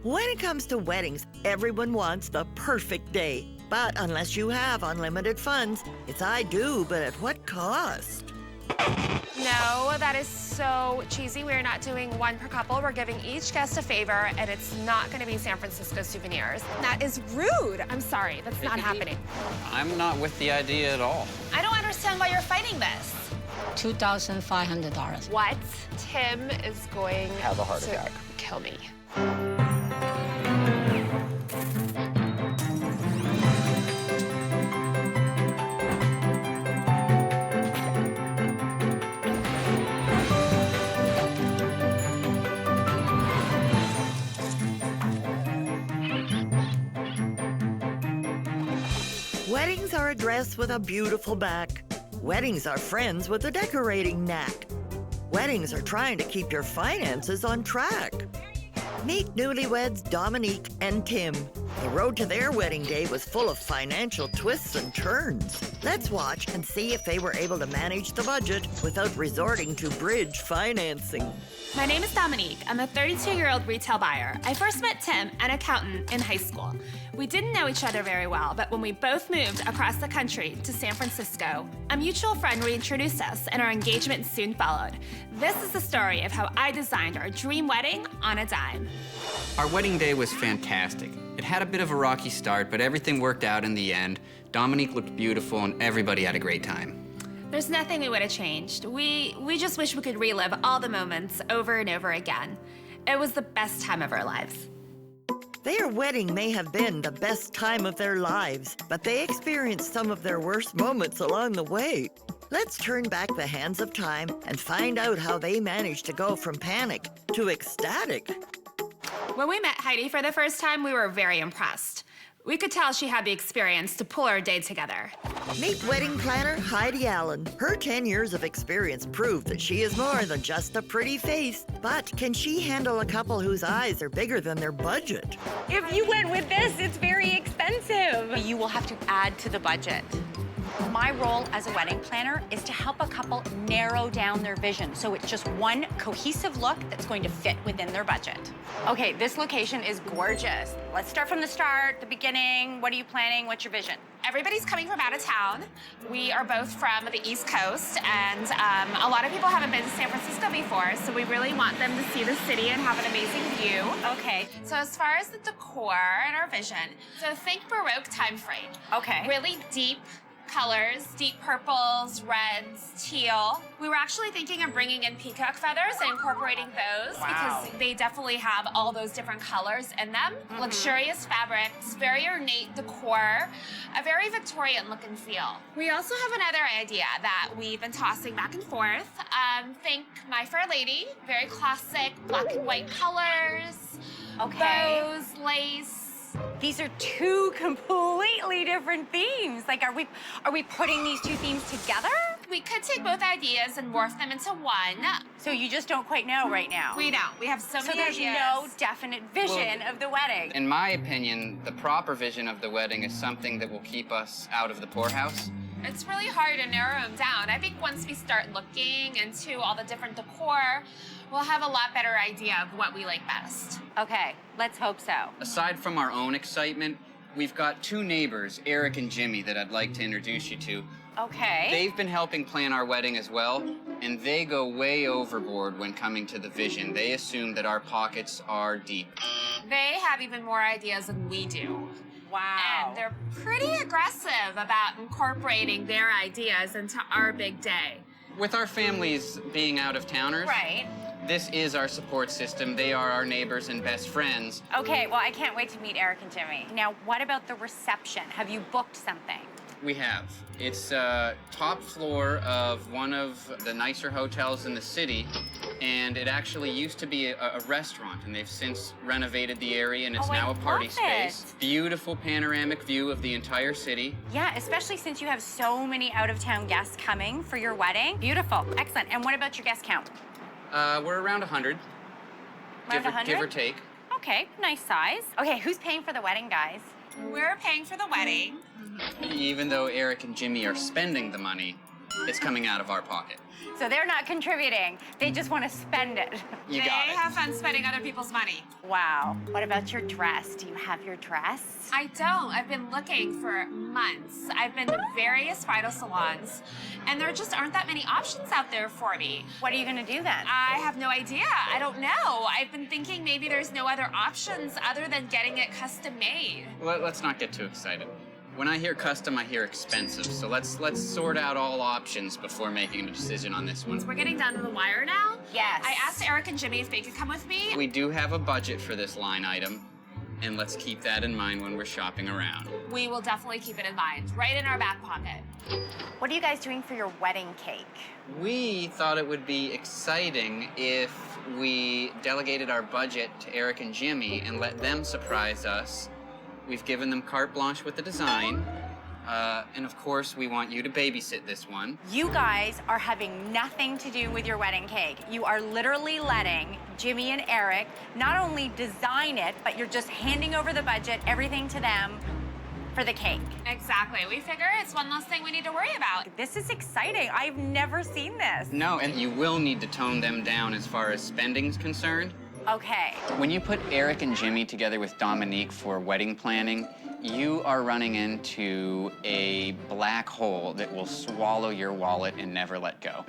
When it comes to weddings, everyone wants the perfect day. But unless you have unlimited funds, it's I do, but at what cost? No, that is so cheesy. We're not doing one per couple. We're giving each guest a favor, and it's not going to be San Francisco souvenirs. That is rude. I'm sorry. That's not happening. I'm not with the idea at all. I don't understand why you're fighting this. $2,500. What? Tim is going Have a heart to attack. kill me. Weddings are a dress with a beautiful back. Weddings are friends with a decorating knack. Weddings are trying to keep your finances on track. Meet newlyweds Dominique and Tim. The road to their wedding day was full of financial twists and turns. Let's watch and see if they were able to manage the budget without resorting to bridge financing. My name is Dominique. I'm a 32-year-old retail buyer. I first met Tim, an accountant, in high school. We didn't know each other very well, but when we both moved across the country to San Francisco, a mutual friend reintroduced us, and our engagement soon followed. This is the story of how I designed our dream wedding on a dime. Our wedding day was fantastic. It had a bit of a rocky start, but everything worked out in the end. Dominique looked beautiful, and everybody had a great time. There's nothing we would have changed. We just wish we could relive all the moments over and over again. It was the best time of our lives. Their wedding may have been the best time of their lives, but they experienced some of their worst moments along the way. Let's turn back the hands of time and find out how they managed to go from panic to ecstatic. When we met Heidi for the first time, we were very impressed. We could tell she had the experience to pull our day together. Meet wedding planner Heidi Allen. Her 10 years of experience prove that she is more than just a pretty face. But can she handle a couple whose eyes are bigger than their budget? If you went with this, it's very expensive. You will have to add to the budget. My role as a wedding planner is to help a couple narrow down their vision so it's just one cohesive look that's going to fit within their budget. Okay, this location is gorgeous. Let's start from the start, the beginning. What are you planning? What's your vision? Everybody's coming from out of town. We are both from the East Coast, and a lot of people haven't been to San Francisco before, so we really want them to see the city and have an amazing view. Okay. So as far as the decor and our vision, so think Baroque time frame. Okay. Really deep colors, deep purples, reds, teal. We were actually thinking of bringing in peacock feathers and incorporating those because they definitely have all those different colors in them. Luxurious fabrics, very ornate decor, a very Victorian look and feel. We also have another idea that we've been tossing back and forth. Think My Fair Lady, very classic black and white colors, bows, lace. These are two completely different themes. Like, are we putting these two themes together? We could take both ideas and morph them into one. So you just don't quite know right now? We don't. We have so many there's ideas. no definite vision of the wedding. In my opinion, the proper vision of the wedding is something that will keep us out of the poorhouse. It's really hard to narrow them down. I think once we start looking into all the different decor, we'll have a lot better idea of what we like best. Okay, let's hope so. Aside from our own excitement, we've got two neighbors, Eric and Jimmy, that I'd like to introduce you to. Okay. They've been helping plan our wedding as well, and they go way overboard when coming to the vision. They assume that our pockets are deep. They have even more ideas than we do. Wow. And they're pretty aggressive about incorporating their ideas into our big day. With our families being out-of-towners, Right. this is our support system. They are our neighbors and best friends. Okay, well, I can't wait to meet Eric and Jimmy. Now, what about the reception? Have you booked something? We have. It's top floor of one of the nicer hotels in the city, and it actually used to be a restaurant, and they've since renovated the area, and it's Oh, I now a party love space. it. Beautiful panoramic view of the entire city. Yeah, especially since you have so many out-of-town guests coming for your wedding. Beautiful, excellent. And what about your guest count? We're around 100. Around 100? Give or take. Okay, nice size. Okay, who's paying for the wedding, guys? We're paying for the wedding. Even though Eric and Jimmy are spending the money, It's coming out of our pocket. So they're not contributing. They just want to spend it. You They got it. have fun spending other people's money. Wow. What about your dress? Do you have your dress? I don't. I've been looking for months. I've been to various bridal salons, and there just aren't that many options out there for me. What are you going to do then? I have no idea. I don't know. I've been thinking maybe there's no other options other than getting it custom made. Let's not get too excited. When I hear custom, I hear expensive. So let's sort out all options before making a decision on this one. We're getting down to the wire now. Yes. I asked Eric and Jimmy if they could come with me. We do have a budget for this line item, and let's keep that in mind when we're shopping around. We will definitely keep it in mind, right in our back pocket. What are you guys doing for your wedding cake? We thought it would be exciting if we delegated our budget to Eric and Jimmy and let them surprise us. We've given them carte blanche with the design. And of course, we want you to babysit this one. You guys are having nothing to do with your wedding cake. You are literally letting Jimmy and Eric not only design it, but you're just handing over the budget, everything to them for the cake. Exactly. We figure it's one less thing we need to worry about. This is exciting. I've never seen this. No, and you will need to tone them down as far as spending's concerned. Okay. When you put Eric and Jimmy together with Dominique for wedding planning, you are running into a black hole that will swallow your wallet and never let go.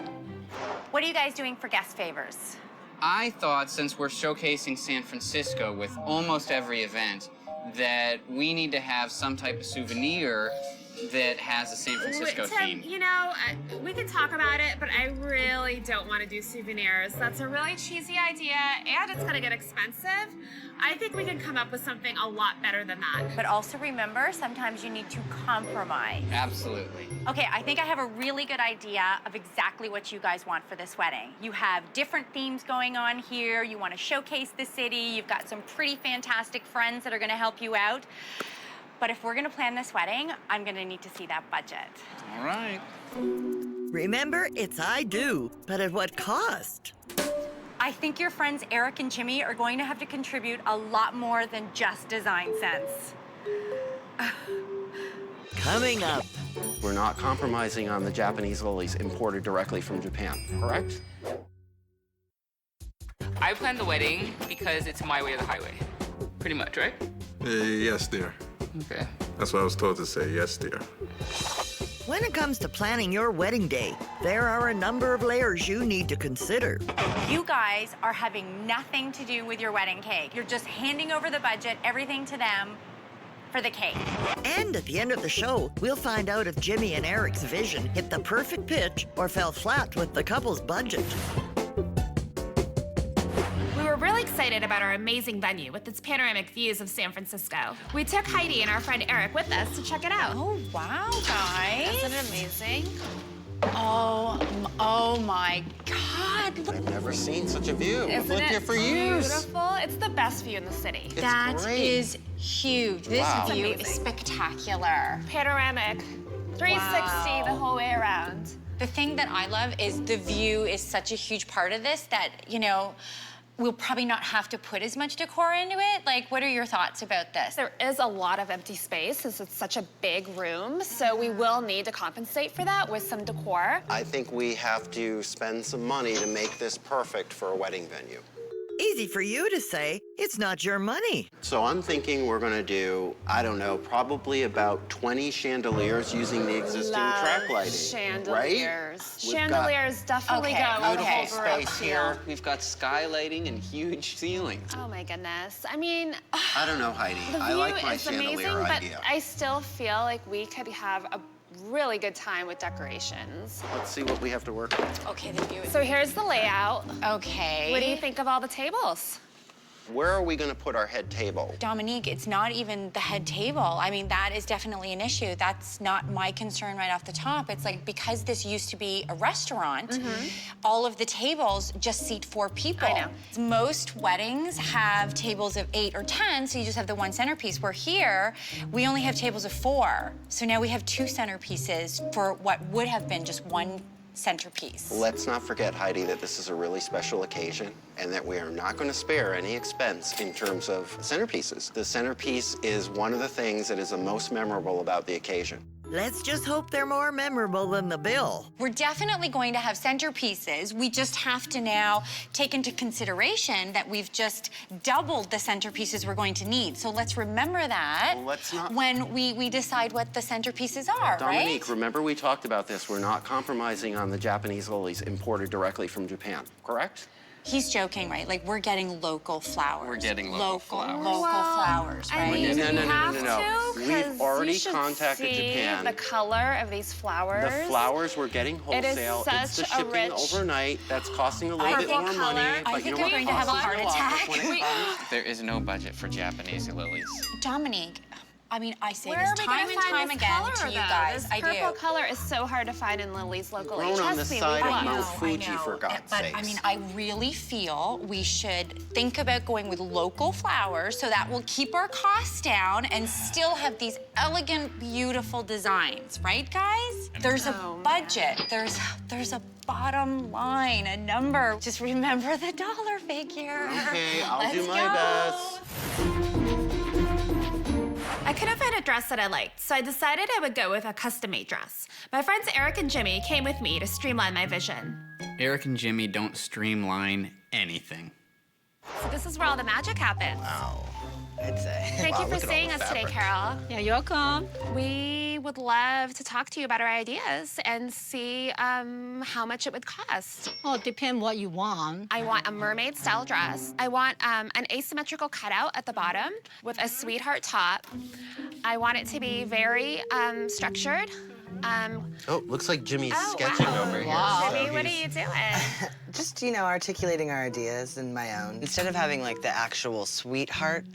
What are you guys doing for guest favors? I thought, since we're showcasing San Francisco with almost every event, that we need to have some type of souvenir that has a San Francisco Tim, theme. you know, we can talk about it, but I really don't want to do souvenirs. That's a really cheesy idea, and it's going to get expensive. I think we can come up with something a lot better than that. But also remember, sometimes you need to compromise. Absolutely. Okay, I think I have a really good idea of exactly what you guys want for this wedding. You have different themes going on here. You want to showcase the city. You've got some pretty fantastic friends that are going to help you out. But if we're going to plan this wedding, I'm going to need to see that budget. All right. Remember, it's I do, but at what cost? I think your friends Eric and Jimmy are going to have to contribute a lot more than just design sense. Coming up. We're not compromising on the Japanese lilies imported directly from Japan, correct? I planned the wedding because it's my way or the highway. Pretty much, right? Yes, dear. Okay. That's what I was told to say, yes, dear. When it comes to planning your wedding day, there are a number of layers you need to consider. You guys are having nothing to do with your wedding cake. You're just handing over the budget, everything to them for the cake. And at the end of the show, we'll find out if Jimmy and Eric's vision hit the perfect pitch or fell flat with the couple's budget. We were really excited about our amazing venue with its panoramic views of San Francisco. We took Heidi and our friend Eric with us to check it out. Oh, wow, guys. Isn't it amazing? Oh my God. Look, I've never seen such a view. I've Isn't lived it here for years. beautiful? It's the best view in the city. It's that great. is huge. This Wow. view It's is amazing. spectacular. Panoramic, 360 the whole way around. The thing that I love is the view is such a huge part of this that, you know, we'll probably not have to put as much decor into it. Like, what are your thoughts about this? There is a lot of empty space since it's such a big room, so we will need to compensate for that with some decor. I think we have to spend some money to make this perfect for a wedding venue. Easy for you to say. It's not your money. So I'm thinking we're gonna do, I don't know, probably about 20 chandeliers using the existing track lighting. Chandeliers. Right? We've Chandeliers definitely Okay, go okay. over Space upscale. here. We've got sky lighting and huge ceilings. Oh my goodness. I mean, I don't know, Heidi. the I view like my is chandelier amazing, idea. but I still feel like we could have a really good time with decorations. Let's see what we have to work with. Okay, the view is... So here's the layout. Okay. What do you think of all the tables? Where are we gonna put our head table? Dominique, it's not even the head table. I mean, that is definitely an issue. That's not my concern right off the top. It's like, because this used to be a restaurant, all of the tables just seat 4 people. I know. Most weddings have tables of 8 or 10, so you just have the one centerpiece. Where here, we only have tables of 4. So now we have 2 centerpieces for what would have been just one centerpiece. Let's not forget, Heidi, that this is a really special occasion and that we are not going to spare any expense in terms of centerpieces. The centerpiece is one of the things that is the most memorable about the occasion. Let's just hope they're more memorable than the bill. We're definitely going to have centerpieces. We just have to now take into consideration that we've just doubled the centerpieces we're going to need. So let's remember that Well, let's not- when we decide what the centerpieces are, Dominique, right? remember we talked about this. We're not compromising on the Japanese lilies imported directly from Japan, correct? He's joking, right? Like, we're getting local flowers. We're getting local flowers. Local flowers, I right? mean, No, no, we no, no, have no, no. to, We've 'cause already you should contacted see Japan. the color of these flowers. The flowers we're getting It is wholesale. It's the such a shipping rich overnight. That's costing a little bit purple more color. money. I But you think know I'm what? going to have a I'll heart sign off attack. when it comes. There is no budget for Japanese lilies. Dominique, I mean, I say Where this are we time gonna and find time this again color, to you though? guys. This I purple do. color is so hard to find in lilies locally. Grown on Trust the me, side we of will. Mount Fuji, for God's But sakes. I mean, I really feel we should think about going with local flowers so that will keep our costs down and still have these elegant, beautiful designs, right, guys? There's a budget. There's a bottom line, a number. Just remember the dollar figure. Okay, I'll do Let's my go. best. I couldn't find a dress that I liked, so I decided I would go with a custom-made dress. My friends Eric and Jimmy came with me to streamline my vision. Eric and Jimmy don't streamline anything. So this is where all the magic happens. Wow. I'd say. Thank Wow, you for look at all seeing the us today, fabric. Carol. Yeah, you're welcome. We would love to talk to you about our ideas and see how much it would cost. Oh, depend what you want. I want a mermaid-style dress. I want an asymmetrical cutout at the bottom with a sweetheart top. I want it to be very structured. Oh, looks like Jimmy's Oh, sketching wow. over here. Wow. Jimmy, So what are he's- you doing? Just, articulating our ideas and my own. Instead of having like the actual sweetheart,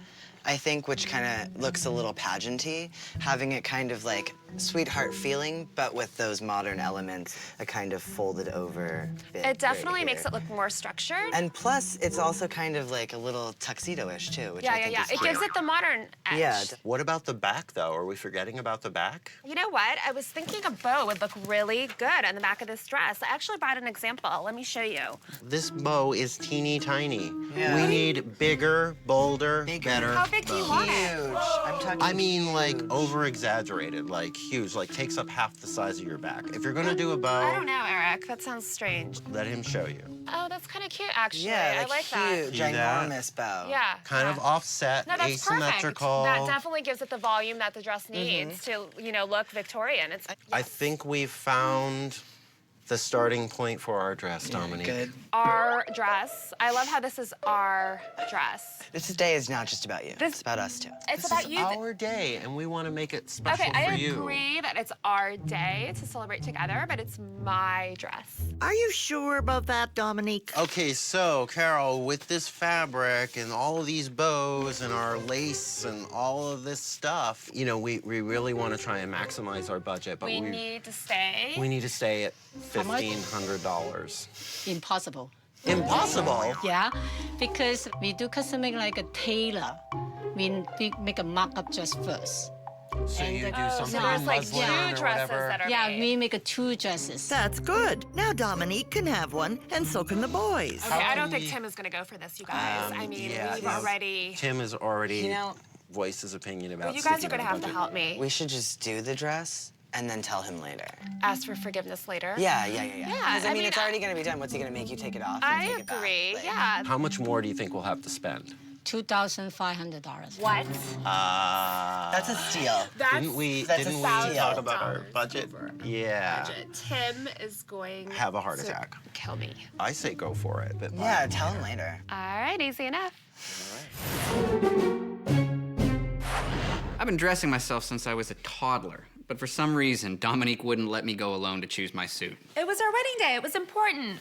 I think, which kind of looks a little pageanty, having it kind of like sweetheart feeling, but with those modern elements, a kind of folded over bit It definitely right makes here. it look more structured. And plus, it's also kind of like a little tuxedo-ish too, which I think is It cute. gives it the modern edge. Yeah. What about the back, though? Are we forgetting about the back? You know what? I was thinking a bow would look really good on the back of this dress. I actually brought an example. Let me show you. This bow is teeny tiny. Yeah. We need bigger, bolder, better. How big do you want it? Huge. I'm talking I mean, like, huge. over-exaggerated, like huge, like takes up half the size of your back. If you're gonna do a bow, I don't know, Eric. That sounds strange. let him show you. Oh, that's kind of cute, actually. Yeah, I like that. huge, See that? ginormous bow. Yeah. Kind of yeah. offset, No, that's asymmetrical. perfect. That definitely gives it the volume that the dress needs to, look Victorian. It's I think we've found the starting point for our dress, Dominique. Good. our dress. I love how this is our dress. This day is not just about you. It's about us too. It's This about is you. our day, and we want to make it special Okay, I for you. agree that it's our day to celebrate together, but it's my dress. Are you sure about that, Dominique? Okay, so Carol, with this fabric and all of these bows and our lace and all of this stuff, we really want to try and maximize our budget, but We need to stay. we need to stay at much? $1,500. Impossible. Impossible. Yeah, because we do custom make like a tailor. We make a mock-up just first. So you do so something there's in like muslin two or dresses whatever. that are Yeah, made. we make a 2 dresses. That's good. Now Dominique can have one, and so can the boys. Okay, I can don't think we- Tim is gonna go for this, you guys. I mean, yeah, we've no. already. Tim has already You know, voiced his opinion about But you guys are sticking gonna to have to budget. help me. we should just do the dress and then tell him later. Ask for forgiveness later. Yeah. Yeah, Because I I mean, mean, it's already gonna be done. What's he gonna make you take it off? And I take it back? agree. Like, Yeah. How much more do you think we'll have to spend? $2,500. What? That's a steal. That's Didn't we That's a didn't we thousand talk about our dollars budget? over Yeah. budget. Tim is going Have a heart to attack. kill me. I say go for it, but Yeah, tell him later. All right, easy enough. I've been dressing myself since I was a toddler, but for some reason, Dominique wouldn't let me go alone to choose my suit. It was our wedding day. It was important.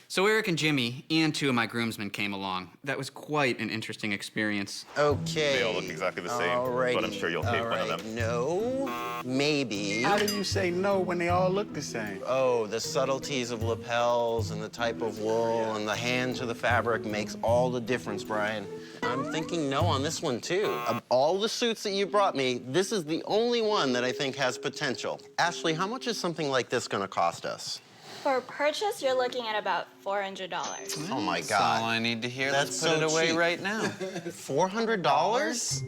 So Eric and Jimmy and 2 of my groomsmen came along. That was quite an interesting experience. Okay. They all look exactly the same, but I'm sure you'll take one of them. No, maybe. How do you say no when they all look the same? Oh, the subtleties of lapels and the type of wool and the hand to the fabric makes all the difference, Brian. I'm thinking no on this one, too. Of all the suits that you brought me, this is the only one that I think has potential. Ashley, how much is something like this gonna cost us? For purchase, you're looking at about $400. Oh, my That's all God. I need to hear. That's Let's put so it away cheap. right now. $400?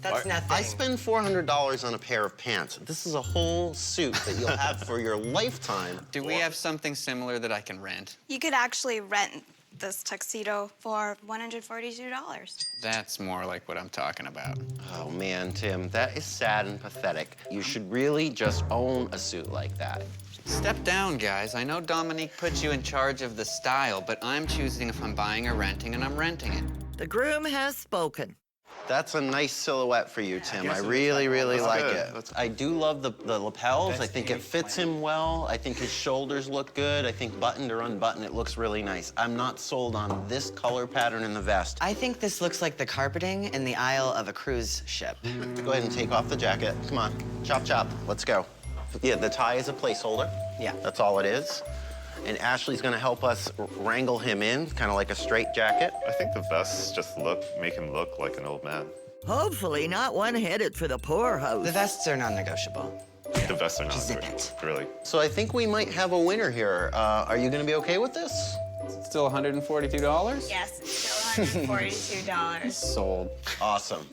That's nothing. I spend $400 on a pair of pants. This is a whole suit that you'll have for your lifetime. Do we have something similar that I can rent? You could actually rent this tuxedo for $142. That's more like what I'm talking about. Oh, man, Tim, that is sad and pathetic. You should really just own a suit like that. Step down, guys. I know Dominique put you in charge of the style, but I'm choosing if I'm buying or renting, and I'm renting it. The groom has spoken. That's a nice silhouette for you, Tim. I really, really like it. I do love the lapels. I think it fits him well. I think his shoulders look good. I think buttoned or unbuttoned, it looks really nice. I'm not sold on this color pattern in the vest. I think this looks like the carpeting in the aisle of a cruise ship. Go ahead and take off the jacket. Come on, chop, chop. Let's go. Yeah, the tie is a placeholder. Yeah. That's all it is. And Ashley's gonna help us wrangle him in, kind of like a straight jacket. I think the vests just make him look like an old man. Hopefully not one headed for the poorhouse. The vests are non-negotiable. The vests are not Zip good, it. really. So I think we might have a winner here. Are you gonna be okay with this? Still $142? Yes, it's still $142. Sold. Awesome.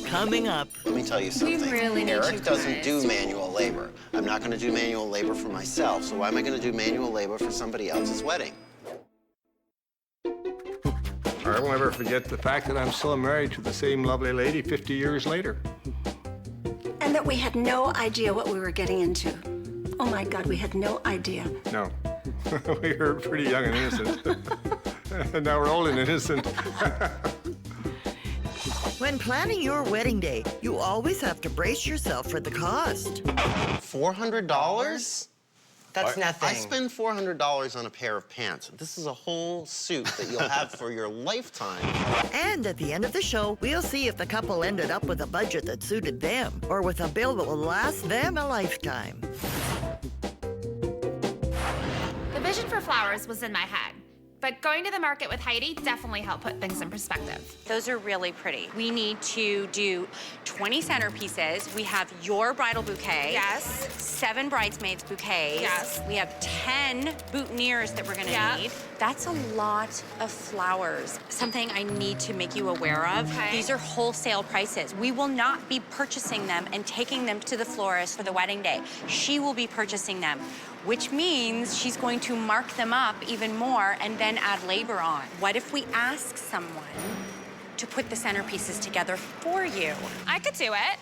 Coming up. Let me tell you something. really need Eric you doesn't guys. do manual labor. I'm not gonna do manual labor for myself, so why am I gonna do manual labor for somebody else's wedding? I won't ever forget the fact that I'm still married to the same lovely lady 50 years later. And that we had no idea what we were getting into. Oh my God, we had no idea. No, we were pretty young and innocent. And now we're old and innocent. When planning your wedding day, you always have to brace yourself for the cost. $400? That's nothing. I spend $400 on a pair of pants. This is a whole suit that you'll have for your lifetime. And at the end of the show, we'll see if the couple ended up with a budget that suited them or with a bill that will last them a lifetime. The vision for flowers was in my head, but going to the market with Heidi definitely helped put things in perspective. Those are really pretty. We need to do 20 centerpieces. We have your bridal bouquet. Yes. 7 bridesmaids bouquets. Yes. We have 10 boutonnieres that we're gonna need. That's a lot of flowers. Something I need to make you aware of. Okay. These are wholesale prices. We will not be purchasing them and taking them to the florist for the wedding day. She will be purchasing them, which means she's going to mark them up even more and then add labor on. What if we ask someone to put the centerpieces together for you? I could do it.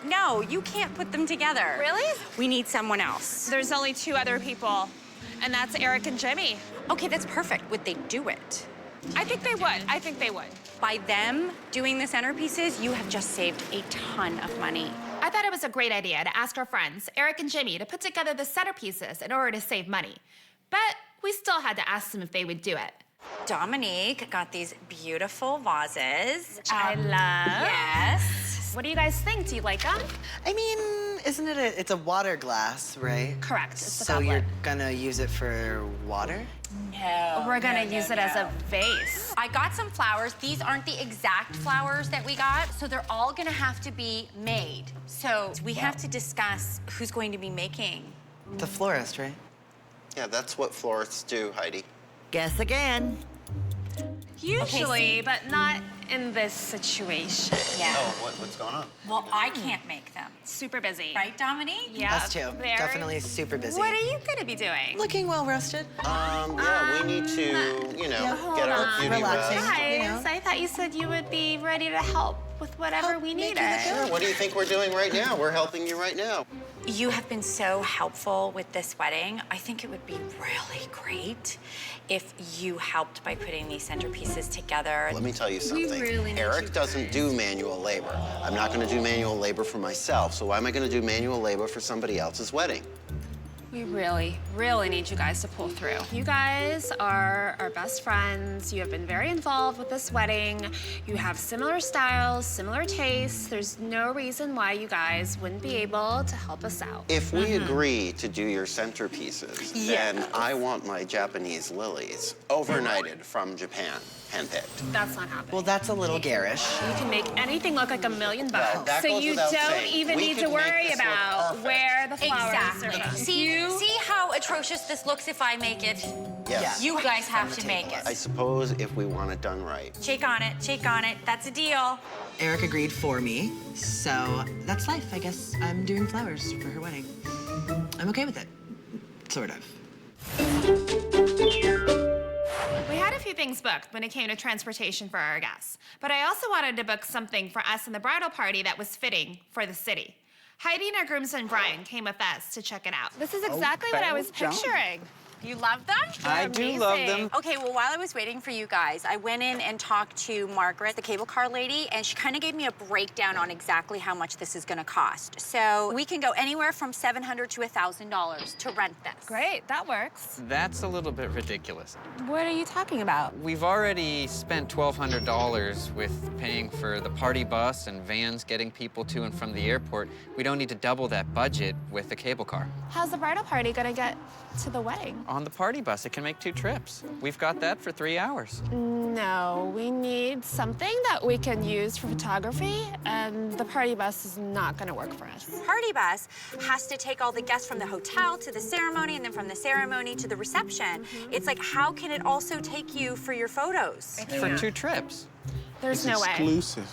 No, you can't put them together. Really? We need someone else. There's only 2 other people, and that's Eric and Jimmy. Okay, that's perfect. Would they do it? I think they would. I think they would. By them doing the centerpieces, you have just saved a ton of money. I thought it was a great idea to ask our friends, Eric and Jimmy, to put together the centerpieces in order to save money. But we still had to ask them if they would do it. Dominique got these beautiful vases. Which I love. Yes. What do you guys think? Do you like them? I mean, isn't it it's a water glass, right? Correct. It's the So goblet. you're gonna use it for water? No. We're gonna use it as a vase. I got some flowers. These aren't the exact flowers that we got, so they're all gonna have to be made. So we have to discuss who's going to be making. The florist, right? Yeah, that's what florists do, Heidi. Guess again. Usually, but not in this situation. Yeah. Oh, what's going on? Well, I can't make them. Super busy. Right, Dominique? Yeah. Us too. Definitely super busy. What are you gonna be doing? Looking well rested. Yeah, we need to, get our beauty relaxing. rest. Guys, You know? I thought you said you would be ready to help with whatever we make needed. you the Sure, what do you think we're doing right now? We're helping you right now. You have been so helpful with this wedding. I think it would be really great if you helped by putting these centerpieces together. Let me tell you something. really need Eric you doesn't do manual labor. I'm not gonna do manual labor for myself, so why am I gonna do manual labor for somebody else's wedding? We really, really need you guys to pull through. You guys are our best friends. You have been very involved with this wedding. You have similar styles, similar tastes. There's no reason why you guys wouldn't be able to help us out. If we agree to do your centerpieces, then I want my Japanese lilies overnighted from Japan, handpicked. That's not happening. Well, that's a little garish. You can make anything look like $1 million bucks. that So goes you without don't saying. even We need could to make worry this look about perfect. where the flowers are Exactly. from. See, see how atrocious this looks if I make it? Yes. You guys have to make it. I suppose if we want it done right. Shake on it, shake on it. That's a deal. Eric agreed for me, so that's life. I guess I'm doing flowers for her wedding. I'm okay with it, sort of. We had a few things booked when it came to transportation for our guests, but I also wanted to book something for us and the bridal party that was fitting for the city. Heidi and our groomsman Brian came with us to check it out. This is exactly what I was picturing. You love them? I do love them. Okay, well, while I was waiting for you guys, I went in and talked to Margaret, the cable car lady, and she kind of gave me a breakdown on exactly how much this is going to cost. So we can go anywhere from $700 to $1,000 to rent this. Great, that works. That's a little bit ridiculous. What are you talking about? We've already spent $1,200 with paying for the party bus and vans getting people to and from the airport. We don't need to double that budget with the cable car. How's the bridal party gonna get to the wedding? On the party bus, it can make 2 trips. We've got that for 3 hours. No, we need something that we can use for photography, and the party bus is not gonna work for us. Party bus has to take all the guests from the hotel to the ceremony, and then from the ceremony to the reception. It's like, how can it also take you for your photos? For 2 trips. There's no way. Exclusive.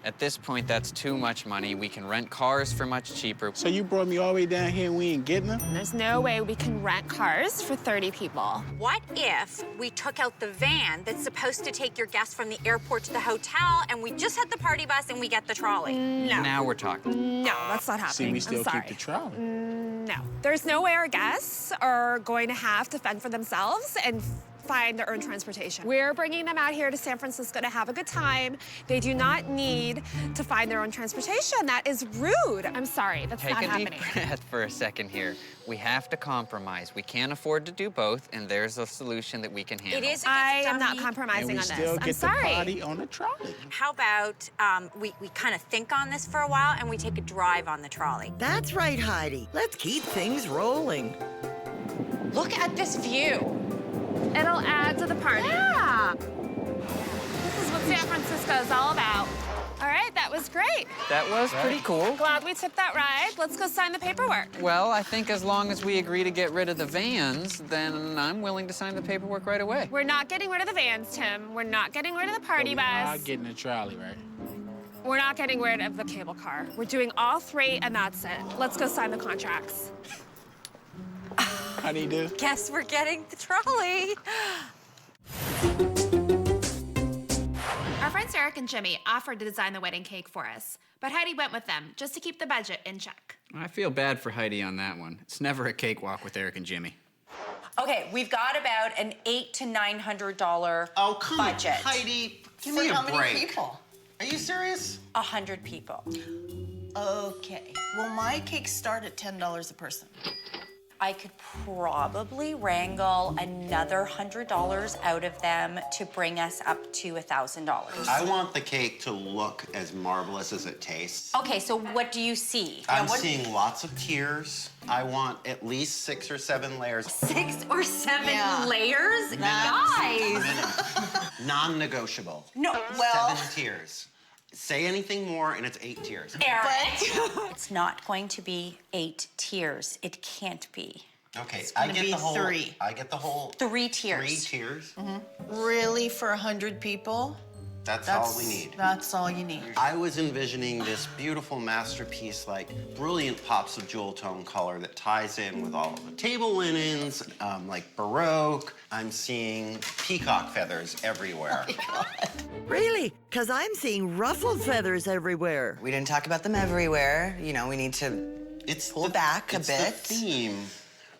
At this point, that's too much money. We can rent cars for much cheaper. So you brought me all the way down here and we ain't getting them? There's no way we can rent cars for 30 people. What if we took out the van that's supposed to take your guests from the airport to the hotel, and we just had the party bus and we get the trolley? No. Now we're talking. No, that's not happening. See, we still I'm sorry. keep the trolley. No. There's no way our guests are going to have to fend for themselves and find their own transportation. We're bringing them out here to San Francisco to have a good time. They do not need to find their own transportation. That is rude. I'm sorry, that's not happening. Take a deep breath for a second here. We have to compromise. We can't afford to do both, and there's a solution that we can handle. It is. I am not compromising And we on still this. get I'm sorry. the party on the trolley. How about we kind of think on this for a while and we take a drive on the trolley? That's right, Heidi. Let's keep things rolling. Look at this view. It'll add to the party. Yeah. This is what San Francisco is all about. All right, that was great. That was pretty cool. Glad we took that ride. Let's go sign the paperwork. Well, I think as long as we agree to get rid of the vans, then I'm willing to sign the paperwork right away. We're not getting rid of the vans, Tim. We're not getting rid of the party bus. Not getting the trolley, right? We're not getting rid of the cable car. We're doing all 3, and that's it. Let's go sign the contracts. How do you do? Guess we're getting the trolley. Our friends Eric and Jimmy offered to design the wedding cake for us, but Heidi went with them just to keep the budget in check. I feel bad for Heidi on that one. It's never a cakewalk with Eric and Jimmy. Okay, we've got about an $800 to $900 budget. Heidi, Give me how many people? Are you serious? 100 people. Okay. Well, my cakes start at $10 a person. I could probably wrangle another $100 out of them to bring us up to $1,000. I want the cake to look as marvelous as it tastes. Okay, so what do you see? I'm seeing lots of tiers. I want at least 6 or 7 layers. 6 or 7 layers? Guys! Non-negotiable. No, well... 7 tiers. Say anything more and it's 8 tiers. Eric, it's not going to be 8 tiers. It can't be. Okay, I get the whole... 3. I get the whole... 3 tiers. 3 tiers? Really, for 100 people? That's all we need. That's all you need. I was envisioning this beautiful masterpiece, like brilliant pops of jewel tone color that ties in with all of the table linens, like Baroque. I'm seeing peacock feathers everywhere. Oh my God. Really? Because I'm seeing ruffled feathers everywhere. We didn't talk about them everywhere. You know, we need to pull back a bit. It's the theme.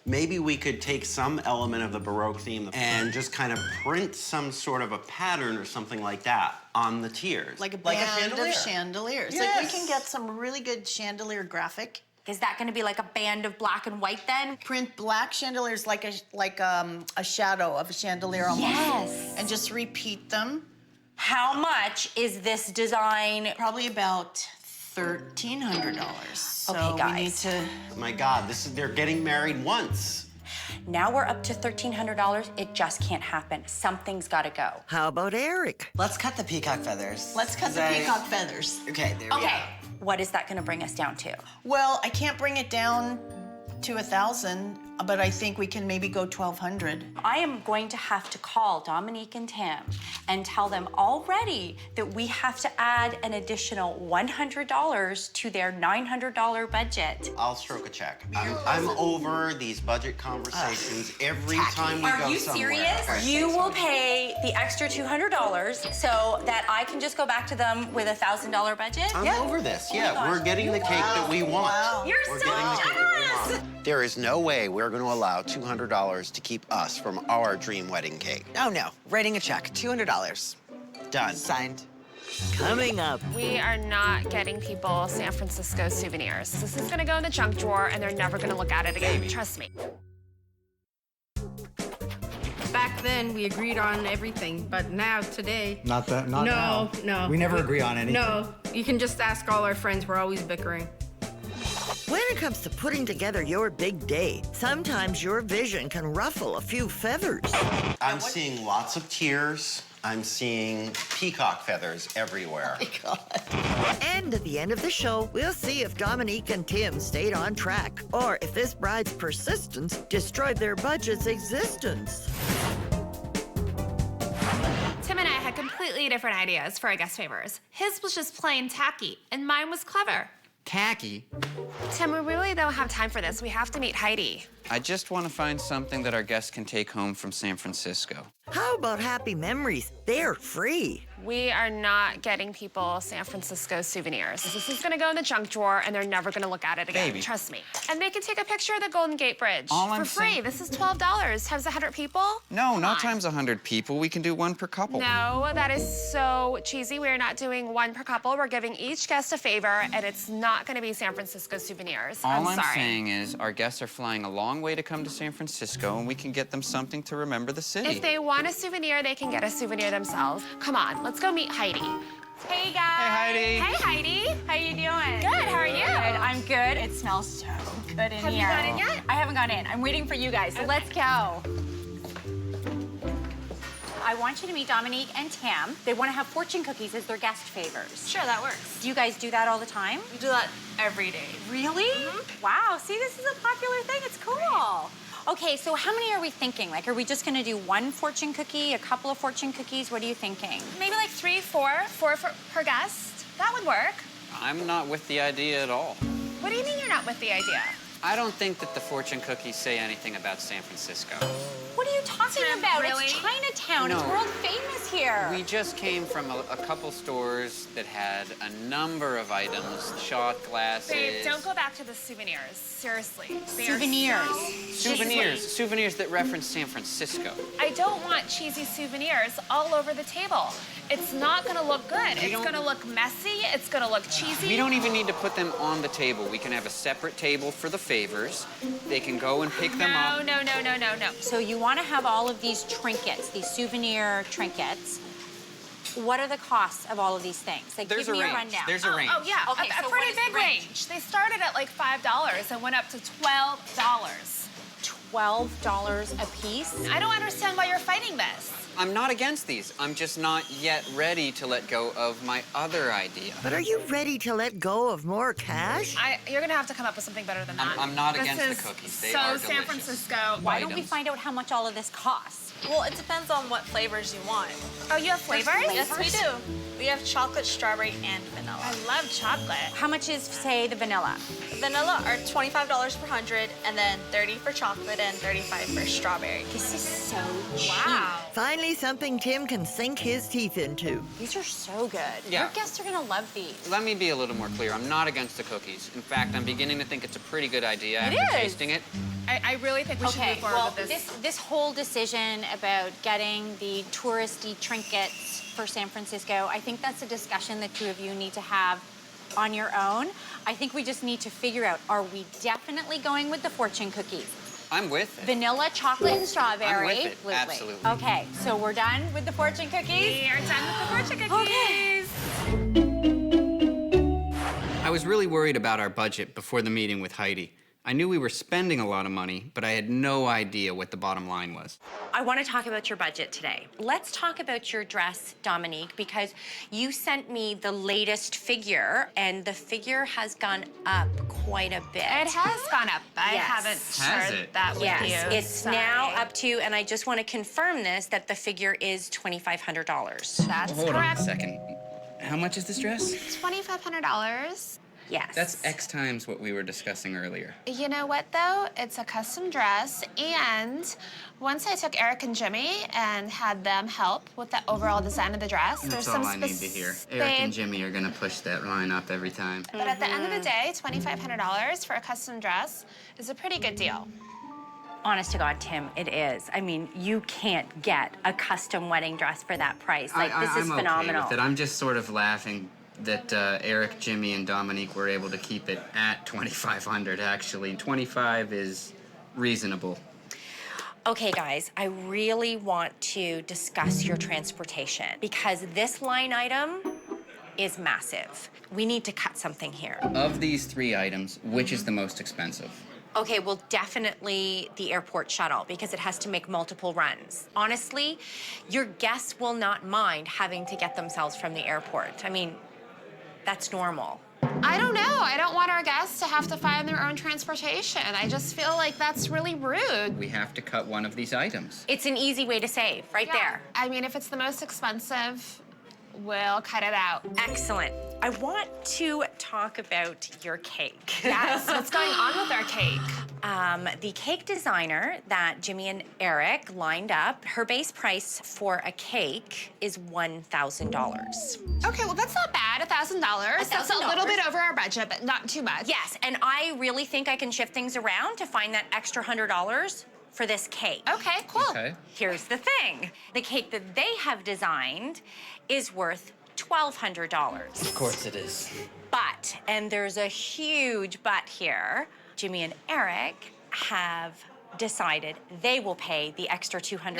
Maybe we could take some element of the Baroque theme and just kind of print some sort of a pattern or something like that on the tiers. Like a band chandelier. of chandeliers. Yes. Like we can get some really good chandelier graphic. Is that going to be like a band of black and white then? Print black chandeliers like a shadow of a chandelier almost. Yes. And just repeat them. How much is this design? Probably about $1,300. So Okay, guys. we need to... My God, they're getting married once. Now we're up to $1,300. It just can't happen. Something's got to go. How about Eric? Let's cut the peacock feathers. Let's cut the peacock feathers. Okay, there we go. Okay. What is that going to bring us down to? Well, I can't bring it down to 1,000, but I think we can maybe go 1,200. I am going to have to call Dominique and Tim and tell them already that we have to add an additional $100 to their $900 budget. I'll stroke a check. I'm over these budget conversations every time we go somewhere. Are you serious? You will pay the extra $200 so that I can just go back to them with a $1,000 budget? I'm over this. Yeah, we're getting the cake that we want. Wow. You're We're so getting the cake that we generous. want. There is no way we're going to allow $200 to keep us from our dream wedding cake. Oh no, writing a check, $200. Done. Signed. Coming up, We are not getting people San Francisco souvenirs. This is gonna go in the junk drawer and they're never gonna look at it again. Trust me. Back then, we agreed on everything, but now, today... Not now. No. We never agree on anything. No. You can just ask all our friends. We're always bickering. when it comes to putting together your big day, sometimes your vision can ruffle a few feathers. I'm seeing lots of tears. I'm seeing peacock feathers everywhere. And at the end of the show, we'll see if Dominique and Tim stayed on track, or if this bride's persistence destroyed their budget's existence. Tim and I had completely different ideas for our guest favors. His was just plain tacky, and mine was clever. Tacky? Tim, we really don't have time for this. We have to meet Heidi. I just want to find something that our guests can take home from San Francisco. How about happy memories? They're free. We are not getting people San Francisco souvenirs. This is gonna go in the junk drawer and they're never gonna look at it again. Baby. Trust me. And they can take a picture of the Golden Gate Bridge All for I'm free. saying- This is $12 times 100 people. No, not times 100 people. We can do one per couple. No, that is so cheesy. We are not doing one per couple. We're giving each guest a favor, and it's not gonna be San Francisco souvenirs. All I'm sorry. saying is our guests are flying a long way to come to San Francisco, and we can get them something to remember the city. If they want a souvenir, they can get a souvenir themselves. Come on, let's go meet Heidi. Hey, guys. Hey, Heidi. Hey, Heidi. How you doing? Good, how are you? Good, I'm good. It smells so good in Have you here. gone in yet? I haven't gone in. I'm waiting for you guys, so let's go. I want you to meet Dominique and Tim. They want to have fortune cookies as their guest favors. Sure, that works. Do you guys do that all the time? We do that every day. Really? Wow, see, this is a popular thing. It's cool. Okay, so how many are we thinking? Like, are we just gonna do one fortune cookie, a couple of fortune cookies? What are you thinking? Maybe like four per guest. That would work. I'm not with the idea at all. What do you mean you're not with the idea? I don't think that the fortune cookies say anything about San Francisco. What are you talking Tim, about? really? It's Chinatown. It's No. world famous here. We just came from a couple stores that had a number of items, shot glasses. Babe, don't go back to the souvenirs. Seriously. They are Souvenirs. so cheesy. Souvenirs that reference San Francisco. I don't want cheesy souvenirs all over the table. It's not gonna look good. It's don't- gonna look messy. It's gonna look cheesy. We don't even need to put them on the table. We can have a separate table for the favors. They can go and pick them up. No. So you want to have all of these trinkets, these souvenir trinkets. What are the costs of all of these things? Like, There's give a me range. a rundown. There's a range. Oh, yeah, Okay, a so pretty what is the big range. They started at like $5 and went up to $12. $12 a piece? I don't understand why you're fighting this. I'm not against these. I'm just not yet ready to let go of my other idea. But are you ready to let go of more cash? You're gonna have to come up with something better than that. I'm not This against the is cookies. They so are San delicious. Francisco. Why don't we items. find out how much all of this costs? Well, it depends on what flavors you want. Oh, you have flavors? Yes, we do. We have chocolate, strawberry, and vanilla. I love chocolate. How much is, say, the vanilla? Vanilla are $25 per 100, and then 30 for chocolate and 35 for strawberry. This is so cheap. Wow. Finally, something Tim can sink his teeth into. These are so good. Yeah. Your guests are gonna love these. Let me be a little more clear. I'm not against the cookies. In fact, I'm beginning to think it's a pretty good idea It after is. tasting it. I really think we should move forward well, with this. this whole decision about getting the touristy trinkets for San Francisco, I think that's a discussion the two of you need to have on your own. I think we just need to figure out, are we definitely going with the fortune cookies? I'm with it. Vanilla, chocolate, and strawberry. I'm with it, absolutely. Okay, so we're done with the fortune cookies? We are done with the fortune cookies. I was really worried about our budget before the meeting with Heidi. I knew we were spending a lot of money, but I had no idea what the bottom line was. I want to talk about your budget today. Let's talk about your dress, Dominique, because you sent me the latest figure, and the figure has gone up quite a bit. It has gone up. I Yes. haven't shared that with you. Yes, it's Sorry. now up to, and I just want to confirm this, that the figure is $2,500. That's Hold correct. on a second. How much is this dress? $2,500. Yes. That's X times what we were discussing earlier. You know what, though? It's a custom dress, and once I took Eric and Jimmy and had them help with the overall design of the dress, That's there's all some I need to hear. Eric and Jimmy are gonna push that line up every time. But at the end of the day, $2,500 for a custom dress is a pretty good deal. Honest to God, Tim, it is. I mean, you can't get a custom wedding dress for that price. Like, this is I'm phenomenal. okay with it. I'm just sort of laughing that Eric, Jimmy, and Dominique were able to keep it at $2,500, actually. $25 is reasonable. Okay, guys, I really want to discuss your transportation because this line item is massive. We need to cut something here. Of these 3 items, which is the most expensive? Okay, well, definitely the airport shuttle because it has to make multiple runs. Honestly, your guests will not mind having to get themselves from the airport. I mean, that's normal. I don't know. I don't want our guests to have to find their own transportation. I just feel like that's really rude. We have to cut one of these items. It's an easy way to save, right there. I mean, if it's the most expensive, we'll cut it out. Excellent. I want to talk about your cake. Yes, what's going on with our cake? The cake designer that Jimmy and Eric lined up, her base price for a cake is $1,000. Okay, well, that's not bad, $1,000. That's a little bit over our budget, but not too much. Yes, and I really think I can shift things around to find that extra $100 for this cake. Okay, cool. Okay. Here's the thing. The cake that they have designed is worth $1,200. Of course it is. But, and there's a huge but here, Jimmy and Eric have decided they will pay the extra $200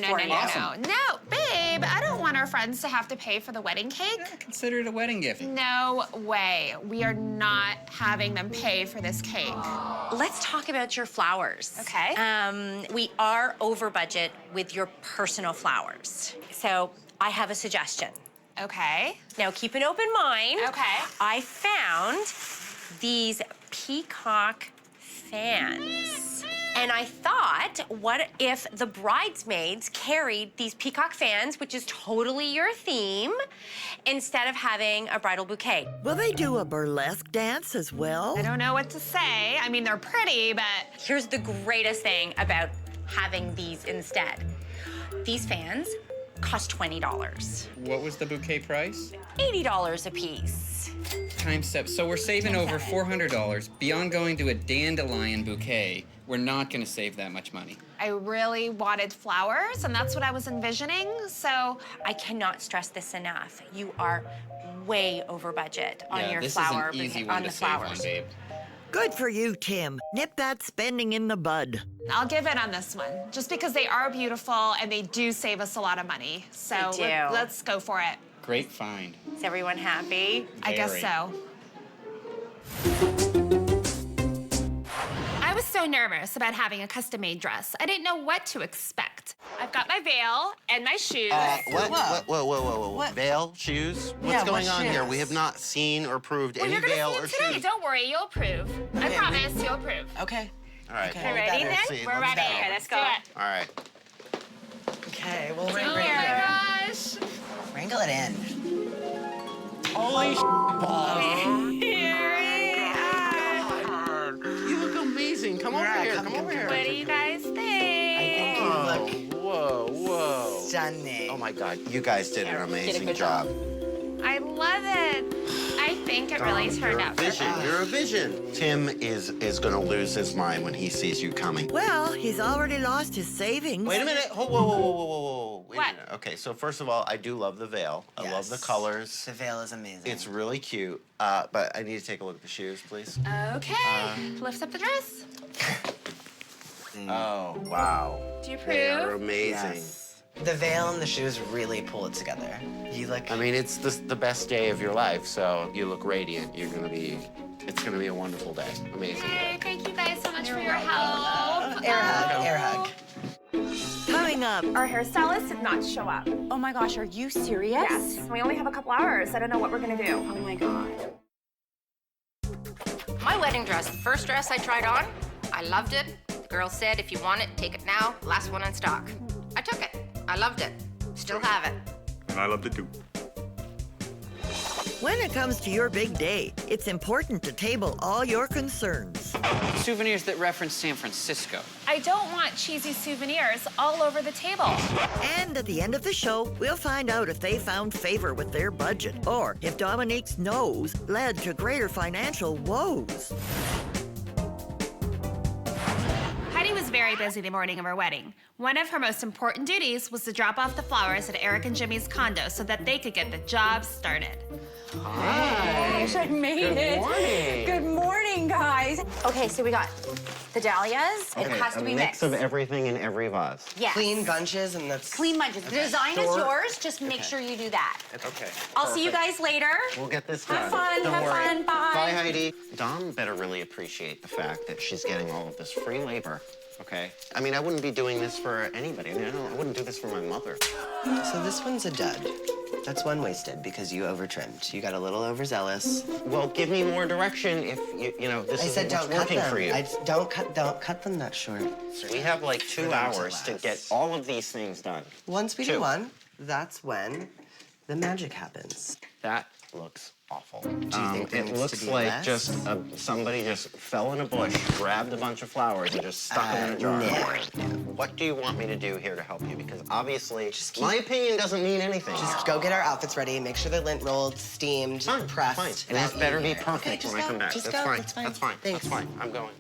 for you. No, babe, I don't want our friends to have to pay for the wedding cake. Yeah, consider it a wedding gift. No way. We are not having them pay for this cake. Let's talk about your flowers. Okay. We are over budget with your personal flowers. So I have a suggestion. Okay. Now keep an open mind. Okay. I found these peacock fans. And I thought, what if the bridesmaids carried these peacock fans, which is totally your theme, instead of having a bridal bouquet? Will they do a burlesque dance as well? I don't know what to say. I mean, they're pretty, but... Here's the greatest thing about having these instead. These fans cost $20. What was the bouquet price? $80 a piece. Times 7. So we're saving over $400. Beyond going to a dandelion bouquet, we're not going to save that much money. I really wanted flowers, and that's what I was envisioning, so... I cannot stress this enough. You are way over budget on your this flower, is an easy on one the to save flowers. on, babe. Good for you, Tim. Nip that spending in the bud. I'll give it on this one, just because they are beautiful and they do save us a lot of money. So They do. let's go for it. Great find. Is everyone happy? I guess Very. so. I was so nervous about having a custom-made dress. I didn't know what to expect. I've got my veil and my shoes. Whoa. What? Veil, shoes? What's Yeah, going what on here? shoes? We have not seen or proved Well, any you're gonna veil see or it today. shoes. Don't worry, you'll approve. I Okay, promise you'll approve. Okay. All right. Okay. well, Ready we'll then? see. We're Let's ready. go. Okay, let's go. Do it. All right. Okay, we'll Oh wrangle my it. gosh. Wrangle it in. Holy balls. Here we are. You look amazing. Come over Yeah, here. come Come over here. What do you guys think? I think you look Whoa. stunning. Oh my God, you guys did an amazing job. I love it. I think it really turned out Vision. perfect. You're a vision. Tim is gonna lose his mind when he sees you coming. Well, he's already lost his savings. Wait a minute. Whoa. Wait What? a minute. Okay, so first of all, I do love the veil. I love the Yes. colors. The veil is amazing. It's really cute. But I need to take a look at the shoes, please. Okay. Lift up the dress. Oh, wow. Do you They are approve? amazing. Yes. The veil and the shoes really pull it together. You look. I mean, it's the best day of your life, so you look radiant. It's gonna be a wonderful day. Amazing day. Yay, thank you guys your help. Air hug, air hug. Coming up, Our hairstylist did not show up. Oh my gosh, are you serious? Yes. We only have a couple hours. I don't know what we're gonna do. Oh my God. My wedding dress, first dress I tried on, I loved it. The girl said, if you want it, take it now, last one in stock. I took it. I loved it. Still have it. And I love to do. when it comes to your big day, it's important to table all your concerns. Souvenirs that reference San Francisco. I don't want cheesy souvenirs all over the table. And at the end of the show, we'll find out if they found favor with their budget or if Dominique's nose led to greater financial woes. Heidi was very busy the morning of her wedding. One of her most important duties was to drop off the flowers at Eric and Jimmy's condo so that they could get the job started. Hi. Gosh, I made it. Morning. Good morning, guys. Okay, so we got the dahlias. It has to be a mix mixed. of everything in every vase. Yes. Clean bunches, and that's... Clean bunches. The design is yours. Just make sure you do that. Okay. I'll see you guys later. We'll get this done. Have fun. Don't have worry. fun. Bye. Bye, Heidi. Dom better really appreciate the fact that she's getting all of this free labor. Okay. I mean, I wouldn't be doing this for anybody. I mean, I wouldn't do this for my mother. So this one's a dud. That's one wasted because you over-trimmed. You got a little overzealous. Well, give me more direction if you know this is what's working for you. Don't cut them that short. We have like 2 hours to get all of these things done. Once we do one, that's when the magic happens. That looks awful. Do you think there it needs looks to be like less? just somebody just fell in a bush, grabbed a bunch of flowers, and just stuck them in a jar. No. What do you want me to do here to help you? Because obviously, my opinion doesn't mean anything. Just go get our outfits ready. Make sure they're lint rolled, steamed, pressed. Fine. And this better be perfect Okay, when I come back. Just That's go. fine. That's fine. That's fine. Thanks. That's fine. I'm going.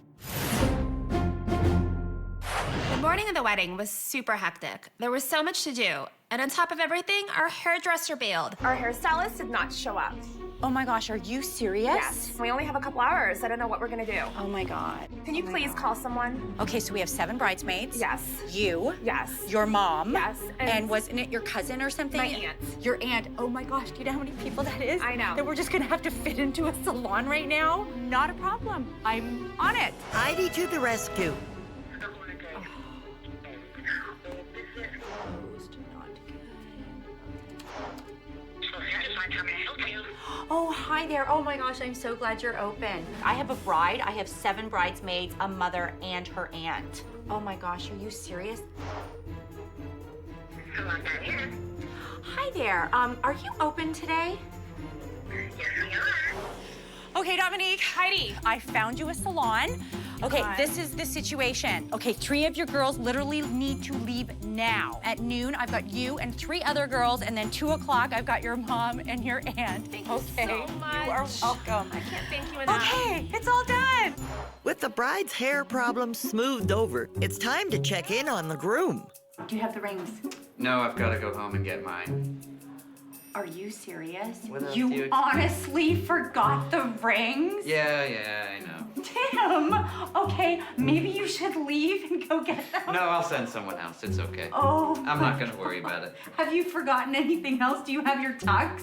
The morning of the wedding was super hectic. There was so much to do. And on top of everything, our hairdresser bailed. Our hairstylist did not show up. Oh my gosh, are you serious? Yes. We only have a couple hours. I don't know what we're gonna do. Oh my God. Can you please call someone? Okay, so we have 7 bridesmaids. Yes. You. Yes. Your mom. Yes. And wasn't it your cousin or something? My aunt. Your aunt. Oh my gosh, do you know how many people that is? I know. That we're just gonna have to fit into a salon right now? Not a problem. I'm on it. Heidi to the rescue. Oh, hi there. Oh my gosh, I'm so glad you're open. I have a bride. I have 7 bridesmaids, a mother, and her aunt. Oh my gosh, are you serious? Hi there. Are you open today? Okay, Dominique. Heidi. I found you a salon. Okay, this is the situation. Okay, 3 of your girls literally need to leave now. At noon, I've got you and 3 other girls, and then 2 o'clock, I've got your mom and your aunt. Thank you so much. You are welcome. I can't thank you enough. Okay, it's all done. With the bride's hair problems smoothed over, it's time to check in on the groom. Do you have the rings? No, I've got to go home and get mine. Are you serious? What else do you expect? Honestly forgot the rings? Yeah, I know. Tim! Okay, maybe you should leave and go get them. No, I'll send someone else. It's okay. Oh. I'm not going to worry about it. Have you forgotten anything else? Do you have your tux?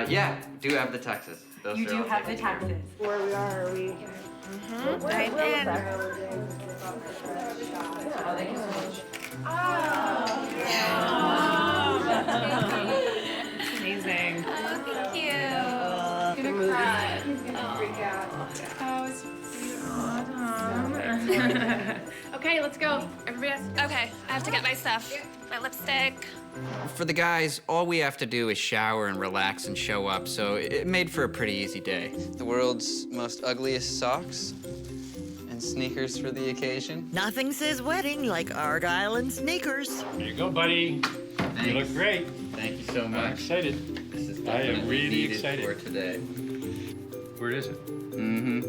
Yeah, do have the tuxes. Those You are do all have the taken care of. tuxes. Where we are we? Dive in. Oh, thank you so much. Amazing. Oh, thank you. He's gonna cry. He's gonna freak out. Oh, it's okay, let's go. Everybody has... Okay, I have to get my stuff. My lipstick. For the guys, all we have to do is shower and relax and show up, so it made for a pretty easy day. The world's most ugliest socks and sneakers for the occasion. Nothing says wedding like Argyle and sneakers. There you go, buddy. Thanks. You look great. Thank you so much. I'm excited. This is I am definitely really needed excited. for today. Where is it? Mm-hmm.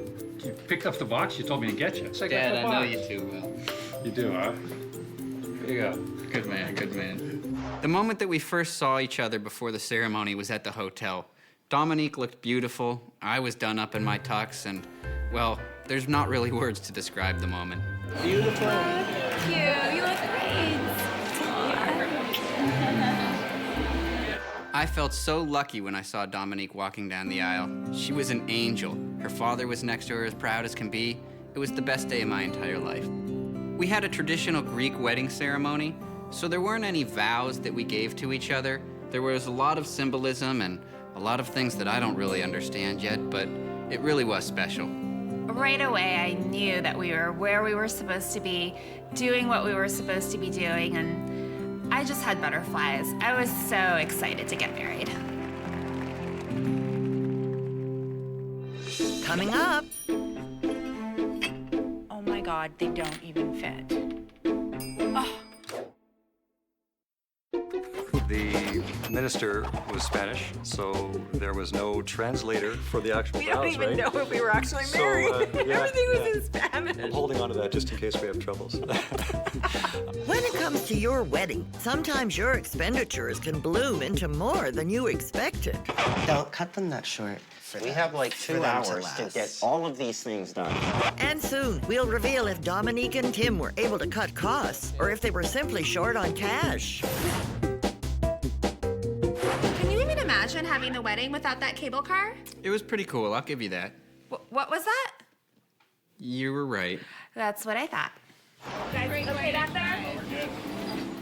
You picked up the box you told me to get you. So Dad, got the I know box. you too well. You do, huh? Here you go. Good man, good man. The moment that we first saw each other before the ceremony was at the hotel. Dominique looked beautiful, I was done up in my tux, and, well, there's not really words to describe the moment. Beautiful. Thank you. You look great. I felt so lucky when I saw Dominique walking down the aisle. She was an angel. Her father was next to her as proud as can be, It was the best day of my entire life. We had a traditional Greek wedding ceremony, so there weren't any vows that we gave to each other. There was a lot of symbolism and a lot of things that I don't really understand yet, but it really was special. Right away, I knew that we were where we were supposed to be, doing what we were supposed to be doing, and I just had butterflies. I was so excited to get married. Coming up. Oh my God, they don't even fit. Oh. The minister was Spanish, so there was no translator for the actual vows, We don't even know if we were actually married. Yeah, Everything was in Spanish. I'm holding on to that just in case we have troubles. When it comes to your wedding, sometimes your expenditures can bloom into more than you expected. Don't cut them that short. We have like 2 hours to get all of these things done. And soon, we'll reveal if Dominique and Tim were able to cut costs or if they were simply short on cash. Can you even imagine having the wedding without that cable car? It was pretty cool, I'll give you that. What was that? You were right. That's what I thought. Guys, okay back there?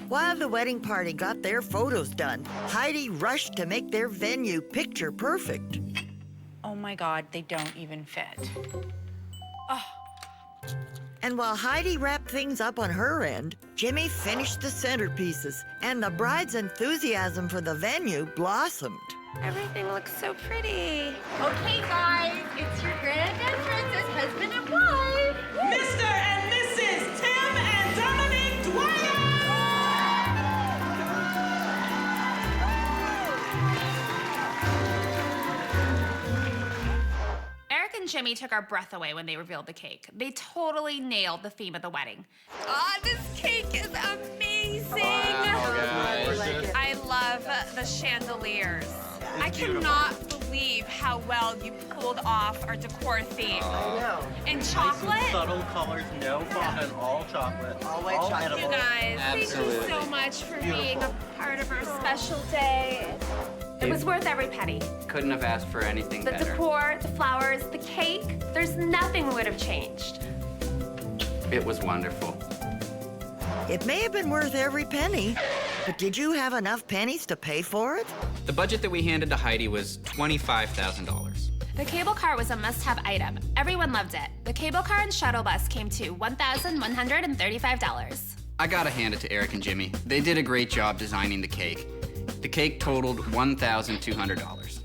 While the wedding party got their photos done, Heidi rushed to make their venue picture perfect. Oh my God, they don't even fit. Oh. And while Heidi wrapped things up on her end, Jimmy finished the centerpieces, and the bride's enthusiasm for the venue blossomed. Everything looks so pretty. Okay, guys, it's your grand entrance as husband and wife. Mr. and Mrs. Tim and Dominique Dwyer! Eric and Jimmy took our breath away when they revealed the cake. They totally nailed the theme of the wedding. Ah, this cake is amazing! Wow, guys. I love the chandeliers. I cannot believe how well you pulled off our decor theme. I know. In chocolate? Subtle colors, no fondant, all chocolate. All white chocolate. edible. You guys, thank Absolutely. you so much for being a part of our special day. It was worth every penny. Couldn't have asked for anything The better. decor, the flowers, the cake, there's nothing we would have changed. It was wonderful. It may have been worth every penny, but did you have enough pennies to pay for it? The budget that we handed to Heidi was $25,000. The cable car was a must-have item. Everyone loved it. The cable car and shuttle bus came to $1,135. I gotta hand it to Eric and Jimmy. They did a great job designing the cake. The cake totaled $1,200.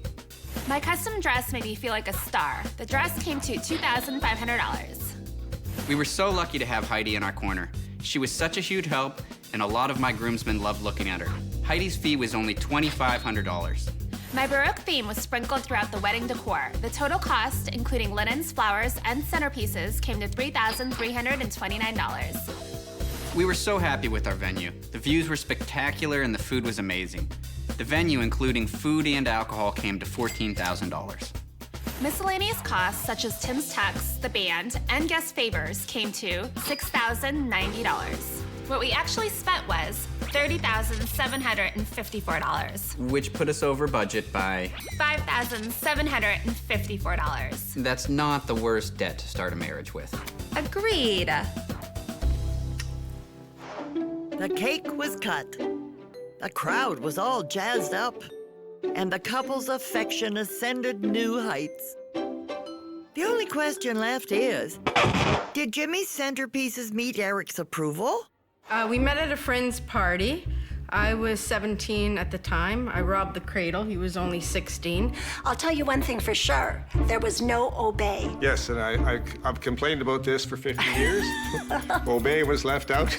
My custom dress made me feel like a star. The dress came to $2,500. We were so lucky to have Heidi in our corner. She was such a huge help, and a lot of my groomsmen loved looking at her. Heidi's fee was only $2,500. My Baroque theme was sprinkled throughout the wedding decor. The total cost, including linens, flowers, and centerpieces, came to $3,329. We were so happy with our venue. The views were spectacular and the food was amazing. The venue, including food and alcohol, came to $14,000. Miscellaneous costs, such as Tim's tux, the band, and guest favors, came to $6,090. What we actually spent was $30,754. Which put us over budget by... $5,754. That's not the worst debt to start a marriage with. Agreed. The cake was cut. The crowd was all jazzed up, and the couple's affection ascended new heights. The only question left is, did Jimmy's centerpieces meet Eric's approval? We met at a friend's party. I was 17 at the time. I robbed the cradle. He was only 16. I'll tell you one thing for sure. There was no obey. Yes, and I've complained about this for 50 years. Obey was left out.